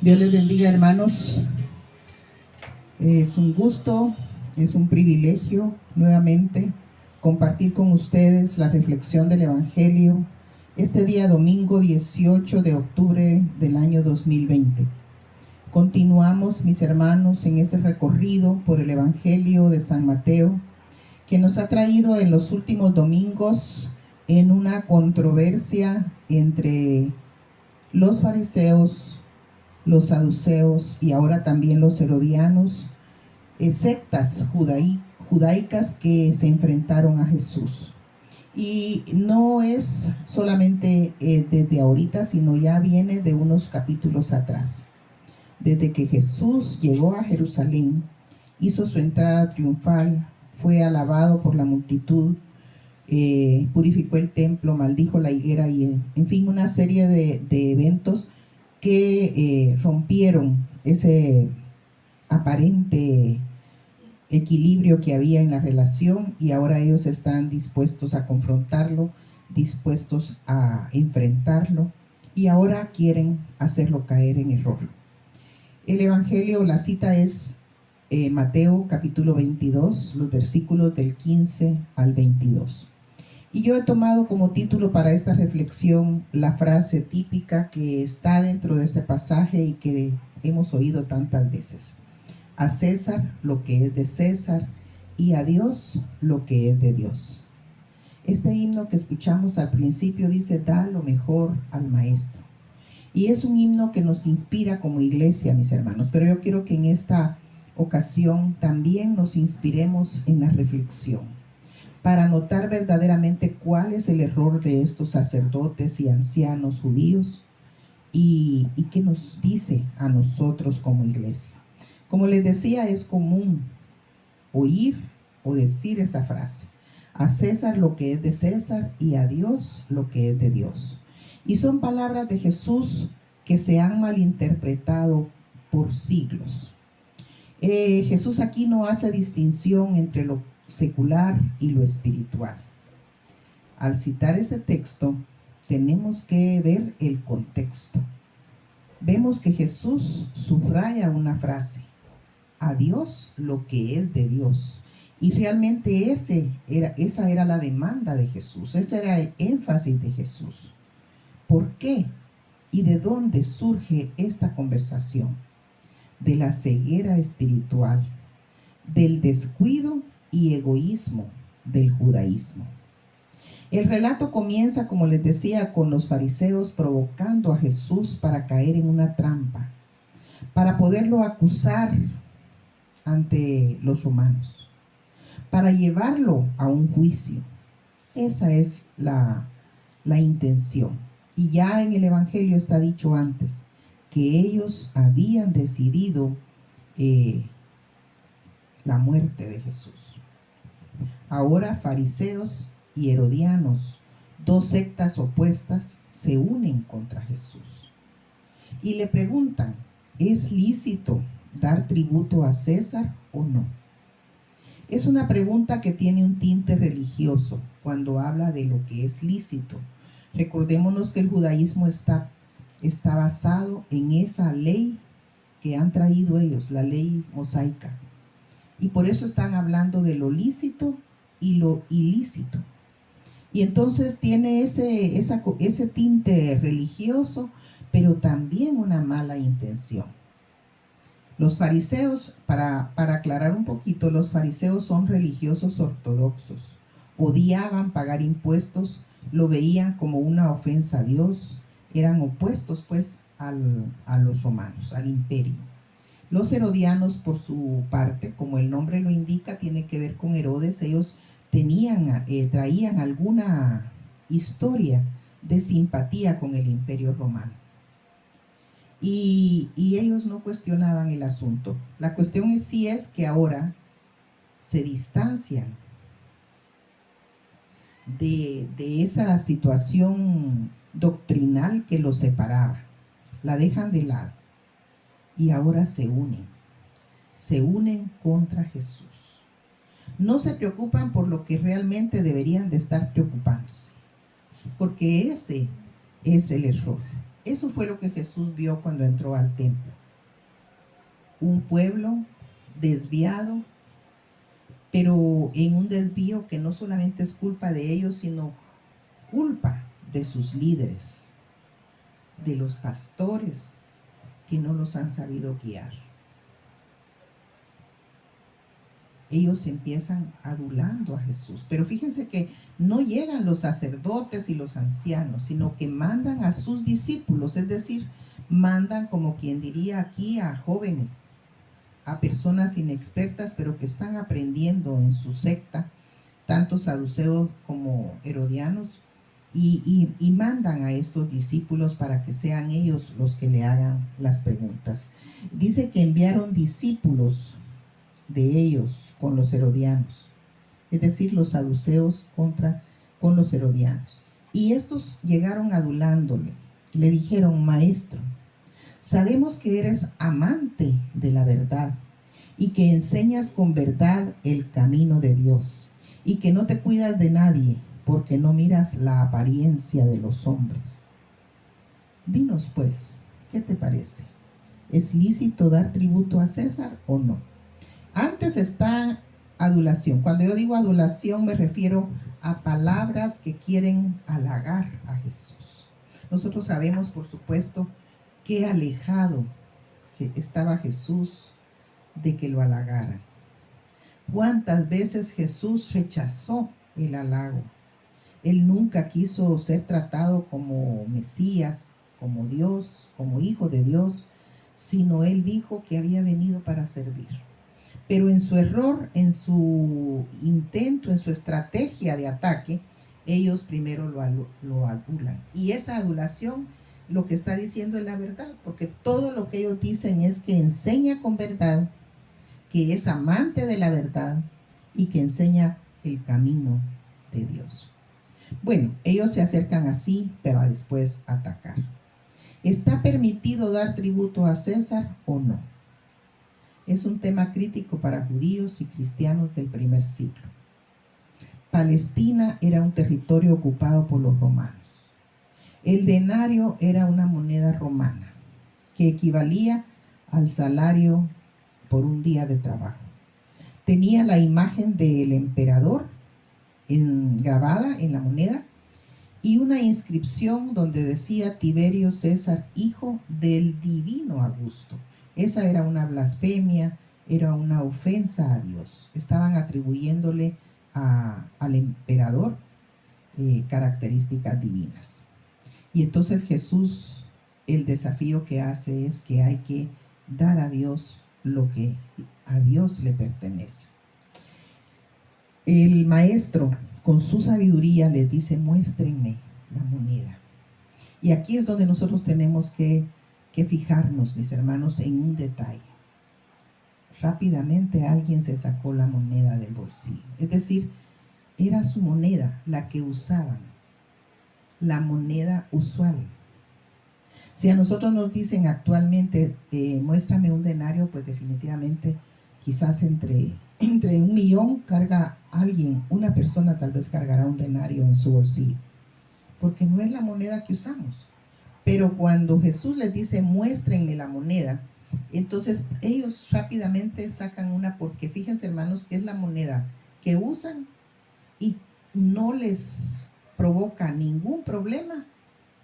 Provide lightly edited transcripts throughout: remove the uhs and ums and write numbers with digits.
Dios les bendiga, hermanos. Es un gusto, es un privilegio nuevamente compartir con ustedes la reflexión del Evangelio este día domingo 18 de octubre del año 2020. Continuamos, mis hermanos, en ese recorrido por el Evangelio de San Mateo, que nos ha traído en los últimos domingos en una controversia entre los fariseos, los saduceos y ahora también los herodianos, sectas judaicas que se enfrentaron a Jesús. Y no es solamente desde ahorita, sino ya viene de unos capítulos atrás. Desde que Jesús llegó a Jerusalén, hizo su entrada triunfal, fue alabado por la multitud, purificó el templo, maldijo la higuera y en fin, una serie de eventos que rompieron ese aparente equilibrio que había en la relación, y ahora ellos están dispuestos a confrontarlo, dispuestos a enfrentarlo, y ahora quieren hacerlo caer en error. El Evangelio, la cita es Mateo capítulo 22, los versículos del 15 al 22. Y yo he tomado como título para esta reflexión la frase típica que está dentro de este pasaje y que hemos oído tantas veces: a César lo que es de César y a Dios lo que es de Dios. Este himno que escuchamos al principio dice: da lo mejor al maestro. Y es un himno que nos inspira como iglesia, mis hermanos, pero yo quiero que en esta ocasión también nos inspiremos en la reflexión, para notar verdaderamente cuál es el error de estos sacerdotes y ancianos judíos y qué nos dice a nosotros como iglesia. Como les decía, es común oír o decir esa frase: a César lo que es de César y a Dios lo que es de Dios. Y son palabras de Jesús que se han malinterpretado por siglos. Jesús aquí no hace distinción entre lo secular y lo espiritual. Al citar ese texto, tenemos que ver el contexto. Vemos que Jesús subraya una frase: a Dios lo que es de Dios. Y realmente esa era la demanda de Jesús, ese era el énfasis de Jesús. ¿Por qué? ¿Y de dónde surge esta conversación? De la ceguera espiritual, del descuido y egoísmo del judaísmo. El relato comienza, como les decía, con los fariseos provocando a Jesús para caer en una trampa, para poderlo acusar ante los romanos, para llevarlo a un juicio. Esa es la intención. Y ya en el Evangelio está dicho antes que ellos habían decidido la muerte de Jesús. Ahora fariseos y herodianos, dos sectas opuestas, se unen contra Jesús y le preguntan: ¿es lícito dar tributo a César o no? Es una pregunta que tiene un tinte religioso cuando habla de lo que es lícito. Recordémonos que el judaísmo está basado en esa ley que han traído ellos, la ley mosaica. Y por eso están hablando de lo lícito y lo ilícito. Y entonces tiene ese tinte religioso, pero también una mala intención. Los fariseos, para aclarar un poquito, los fariseos son religiosos ortodoxos. Odiaban pagar impuestos, lo veían como una ofensa a Dios, eran opuestos pues a los romanos, al imperio. Los herodianos, por su parte, como el nombre lo indica, tiene que ver con Herodes. Ellos traían alguna historia de simpatía con el imperio romano. Y ellos no cuestionaban el asunto. La cuestión en sí es que ahora se distancian de esa situación doctrinal que los separaba. La dejan de lado y ahora se unen contra Jesús. No se preocupan por lo que realmente deberían de estar preocupándose, porque ese es el error. Eso fue lo que Jesús vio cuando entró al templo. Un pueblo desviado, pero en un desvío que no solamente es culpa de ellos, sino culpa de sus líderes, de los pastores que no los han sabido guiar. Ellos empiezan adulando a Jesús, pero fíjense que no llegan los sacerdotes y los ancianos, sino que mandan a sus discípulos, es decir, mandan, como quien diría aquí, a jóvenes, a personas inexpertas, pero que están aprendiendo en su secta, tanto saduceos como herodianos, y mandan a estos discípulos para que sean ellos los que le hagan las preguntas. Dice que enviaron discípulos de ellos con los herodianos, es decir, los saduceos con los herodianos. Y estos llegaron adulándole, le dijeron: Maestro, sabemos que eres amante de la verdad y que enseñas con verdad el camino de Dios y que no te cuidas de nadie porque no miras la apariencia de los hombres. Dinos pues, ¿qué te parece? ¿Es lícito dar tributo a César o no? Antes está adulación. Cuando yo digo adulación me refiero a palabras que quieren halagar a Jesús. Nosotros sabemos, por supuesto, qué alejado estaba Jesús de que lo halagaran. ¿Cuántas veces Jesús rechazó el halago? Él nunca quiso ser tratado como Mesías, como Dios, como hijo de Dios, sino él dijo que había venido para servir. Pero en su error, en su intento, en su estrategia de ataque, ellos primero lo adulan. Y esa adulación lo que está diciendo es la verdad, porque todo lo que ellos dicen es que enseña con verdad, que es amante de la verdad y que enseña el camino de Dios. Bueno, ellos se acercan así, pero a después atacar. ¿Está permitido dar tributo a César o no? Es un tema crítico para judíos y cristianos del primer siglo. Palestina era un territorio ocupado por los romanos. El denario era una moneda romana que equivalía al salario por un día de trabajo. Tenía la imagen del emperador grabada en la moneda y una inscripción donde decía Tiberio César, hijo del divino Augusto. Esa era una blasfemia, era una ofensa a Dios. Estaban atribuyéndole al emperador características divinas. Y entonces Jesús, el desafío que hace es que hay que dar a Dios lo que a Dios le pertenece. El maestro, con su sabiduría, les dice: muéstrenme la moneda. Y aquí es donde nosotros tenemos que fijarnos, mis hermanos, en un detalle. Rápidamente alguien se sacó la moneda del bolsillo. Es decir, era su moneda, la que usaban, la moneda usual. Si a nosotros nos dicen actualmente, muéstrame un denario, pues definitivamente quizás entre 1,000,000 carga alguien, una persona tal vez cargará un denario en su bolsillo, porque no es la moneda que usamos. Pero cuando Jesús les dice: muéstrenme la moneda, entonces ellos rápidamente sacan una, porque fíjense, hermanos, que es la moneda que usan y no les provoca ningún problema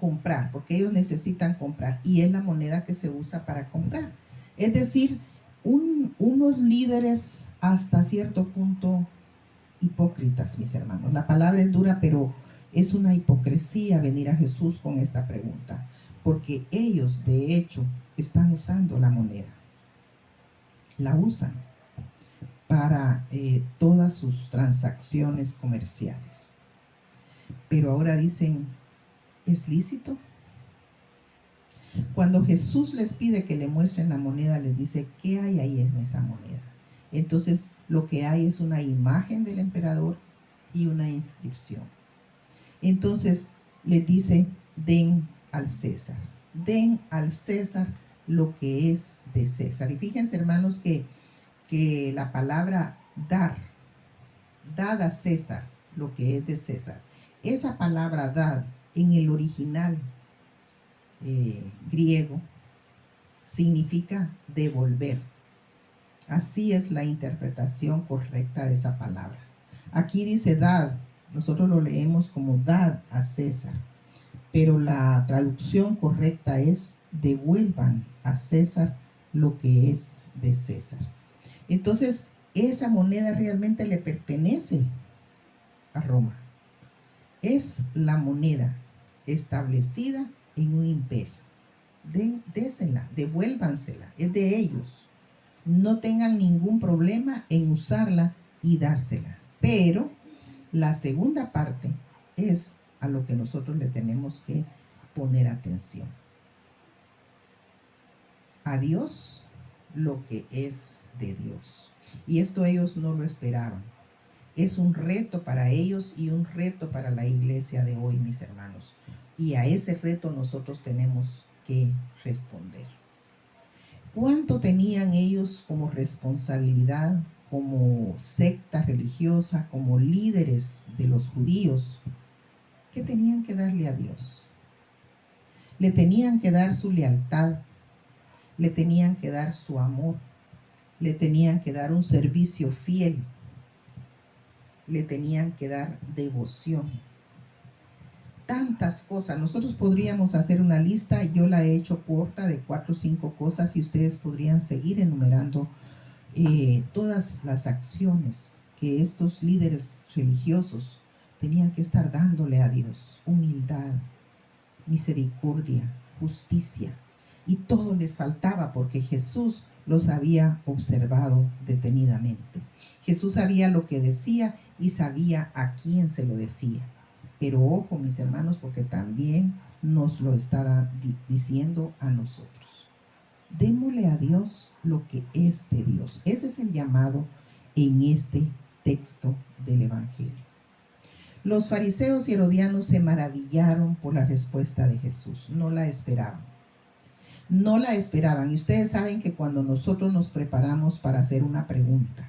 comprar, porque ellos necesitan comprar, y es la moneda que se usa para comprar. Es decir, unos líderes hasta cierto punto hipócritas, mis hermanos. La palabra es dura, pero es una hipocresía venir a Jesús con esta pregunta, porque ellos de hecho están usando la moneda, la usan para todas sus transacciones comerciales. Pero ahora dicen: ¿es lícito? Cuando Jesús les pide que le muestren la moneda, les dice: ¿qué hay ahí en esa moneda? Entonces lo que hay es una imagen del emperador y una inscripción. Entonces les dice: den al César lo que es de César. Y fíjense, hermanos, que la palabra dar, dad a César lo que es de César, esa palabra dar en el original griego significa devolver. Así es la interpretación correcta de esa palabra. Aquí dice dad, nosotros lo leemos como dad a César, pero la traducción correcta es devuelvan a César lo que es de César. Entonces, esa moneda realmente le pertenece a Roma. Es la moneda establecida en un imperio. Désela, devuélvansela, es de ellos. No tengan ningún problema en usarla y dársela. Pero la segunda parte es a lo que nosotros le tenemos que poner atención. A Dios lo que es de Dios. Y esto ellos no lo esperaban. Es un reto para ellos y un reto para la iglesia de hoy, mis hermanos. Y a ese reto nosotros tenemos que responder. ¿Cuánto tenían ellos como responsabilidad, como secta religiosa, como líderes de los judíos? ¿Qué tenían que darle a Dios? Le tenían que dar su lealtad, le tenían que dar su amor, le tenían que dar un servicio fiel, le tenían que dar devoción. Tantas cosas. Nosotros podríamos hacer una lista, yo la he hecho corta de 4 o 5 cosas y ustedes podrían seguir enumerando todas las acciones que estos líderes religiosos tenían que estar dándole a Dios. Humildad, misericordia, justicia. Y todo les faltaba porque Jesús los había observado detenidamente. Jesús sabía lo que decía y sabía a quién se lo decía. Pero ojo, mis hermanos, porque también nos lo está diciendo a nosotros. Démosle a Dios lo que es de Dios. Ese es el llamado en este texto del Evangelio. Los fariseos y herodianos se maravillaron por la respuesta de Jesús. No la esperaban. No la esperaban. Y ustedes saben que cuando nosotros nos preparamos para hacer una pregunta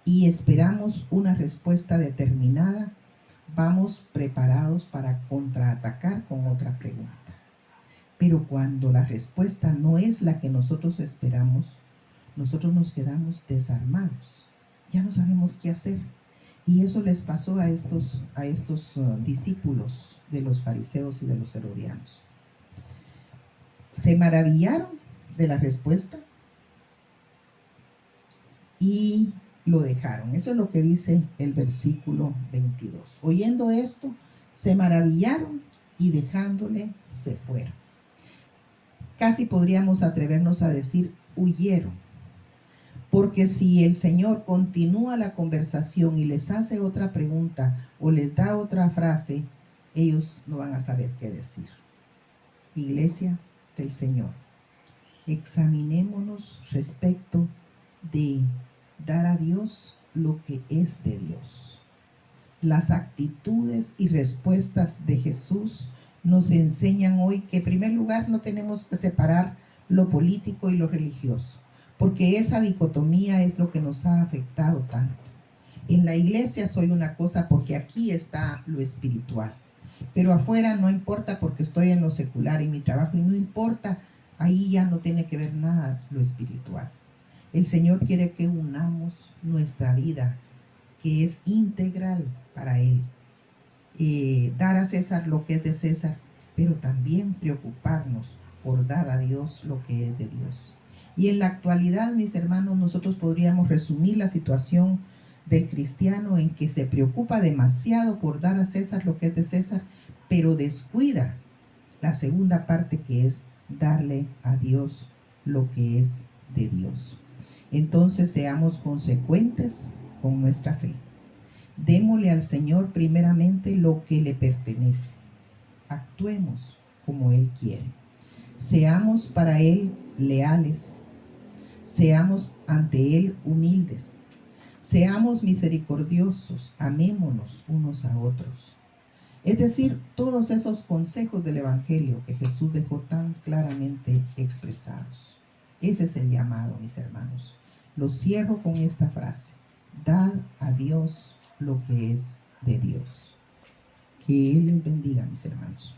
y esperamos una respuesta determinada, vamos preparados para contraatacar con otra pregunta. Pero cuando la respuesta no es la que nosotros esperamos, nosotros nos quedamos desarmados. Ya no sabemos qué hacer. Y eso les pasó a estos discípulos de los fariseos y de los herodianos. Se maravillaron de la respuesta y lo dejaron. Eso es lo que dice el versículo 22. Oyendo esto, se maravillaron y dejándole se fueron. Casi podríamos atrevernos a decir huyeron. Porque si el Señor continúa la conversación y les hace otra pregunta o les da otra frase, ellos no van a saber qué decir. Iglesia del Señor, examinémonos respecto de dar a Dios lo que es de Dios. Las actitudes y respuestas de Jesús nos enseñan hoy que en primer lugar no tenemos que separar lo político y lo religioso, porque esa dicotomía es lo que nos ha afectado tanto. En la iglesia soy una cosa porque aquí está lo espiritual, pero afuera no importa porque estoy en lo secular, en mi trabajo, y no importa, ahí ya no tiene que ver nada lo espiritual. El Señor quiere que unamos nuestra vida, que es integral para Él. Dar a César lo que es de César, pero también preocuparnos por dar a Dios lo que es de Dios. Y en la actualidad, mis hermanos, nosotros podríamos resumir la situación del cristiano en que se preocupa demasiado por dar a César lo que es de César, pero descuida la segunda parte, que es darle a Dios lo que es de Dios. Entonces seamos consecuentes con nuestra fe. Démosle al Señor primeramente lo que le pertenece. Actuemos como Él quiere. Seamos para Él leales. Seamos ante Él humildes. Seamos misericordiosos. Amémonos unos a otros. Es decir, todos esos consejos del Evangelio que Jesús dejó tan claramente expresados. Ese es el llamado, mis hermanos. Lo cierro con esta frase. Dad a Dios lo que es de Dios. Que Él les bendiga, mis hermanos.